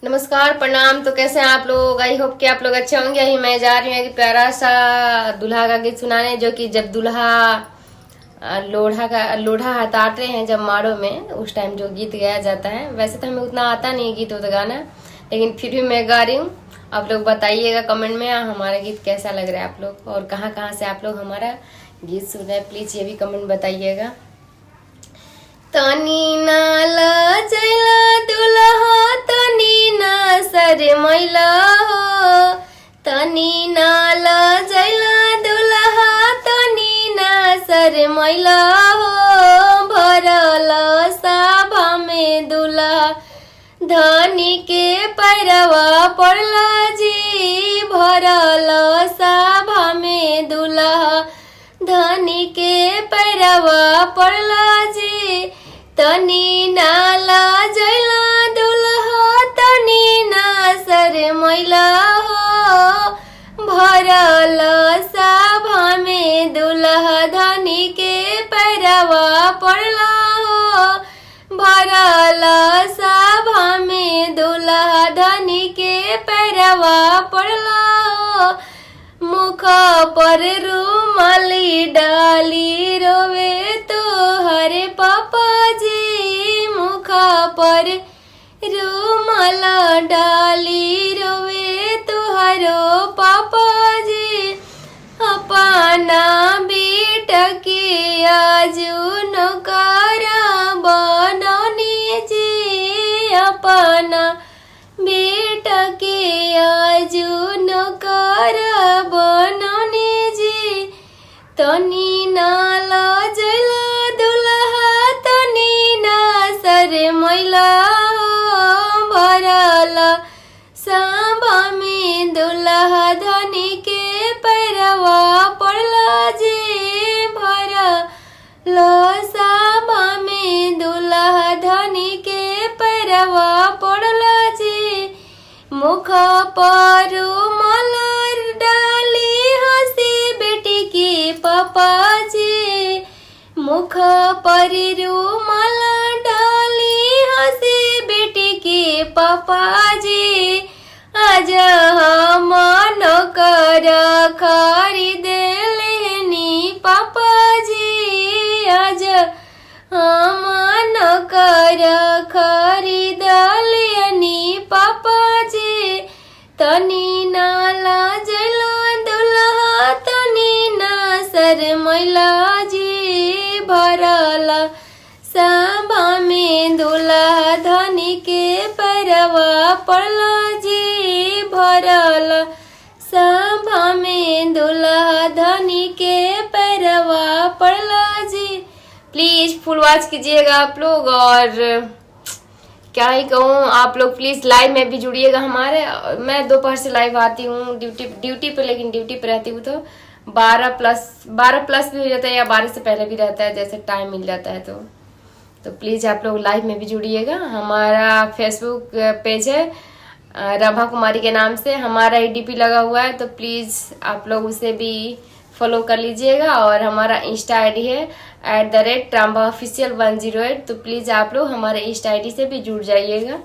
नमस्कार प्रणाम। तो कैसे हैं आप लोग? आई होप कि आप लोग अच्छे होंगे। यही मैं जा रही हूँ एक प्यारा सा दूल्हा का गीत सुनाने, जो कि जब दूल्हा लोढ़ा हटाते हैं जब माड़ों में, उस टाइम जो गीत गाया जाता है। वैसे तो हमें उतना आता नहीं गीत उत गाना, लेकिन फिर भी मैं गा रही हूँ। आप लोग बताइएगा कमेंट में हमारा गीत कैसा लग रहा है आप लोग, और कहाँ कहाँ से आप लोग हमारा गीत सुन रहे हैं, प्लीज ये भी कमेंट बताइएगा। तनी ना लजैला दुल्हा तनी ना शरमैला हो, तनी ना लजैला दुल्हा तनी ना शरमैला हो। भरल सभा में दुल्हा धनी के पैरवा पड़ला जी, भरल सभा में दुल्हा धनी के पैरवा पड़ला जी। तनी ना लजैला दुल्हा तनी ना शरमैला हो, भरल सभा में दुल्हा धनी के पैरवा पड़ला हो। भरल सभा में दुल्हा धनी के पैरवा पड़ला हो। मुख पर रुमाली डाली रोवे तो हरे पापा जी, मुख पर रुमाल डाली रोवे तो हरो पापा जी। अपना बेटा के आजू नौकरा बनौनी जी, अपना बेटा के आजू नौकरा बनौनी जी। तनी ना लजैला दुल्हा तनी ना शरमैला हो, भरल सभा में दुल्हा धनी के पैरवा पड़ला जी, भरल सभा में दुल्हा धनी के पैरवा पड़ला जी। मुख पर रुमाल डाली हंसी बेटी की पापा जी, मुख पर रुमाल डाली हंसी बेटी की पापा जी। आज हम नौकर खरीद लेनी पापा जी, आज हम नौकर खरीद लेनी पापा जी। तनी ना लजैला दुल्हा तनी ना शरमैला जी, भरल सभा में दुल्हा धनी के पैरवा पड़ला जी, भरल सभा में दुल्हा धनी के पैरवा पड़ला जी। प्लीज फुल वॉच कीजिएगा आप लोग, और क्या ही कहूँ, आप लोग प्लीज लाइव में भी जुड़िएगा हमारे। मैं दोपहर से लाइव आती हूँ ड्यूटी पे, लेकिन ड्यूटी पे रहती हूँ तो 12+ भी हो जाता है, या 12 से पहले भी रहता है, जैसे टाइम मिल जाता है तो प्लीज आप लोग लाइव में भी जुड़िएगा। हमारा फेसबुक पेज है रमा कुमारी के नाम से, हमारा ADP लगा हुआ है, तो प्लीज आप लोग उसे भी फॉलो कर लीजिएगा। और हमारा इंस्टा ID है @rambhaofficial108, तो प्लीज आप लोग हमारे इंस्टा ID से भी जुड़ जाइएगा।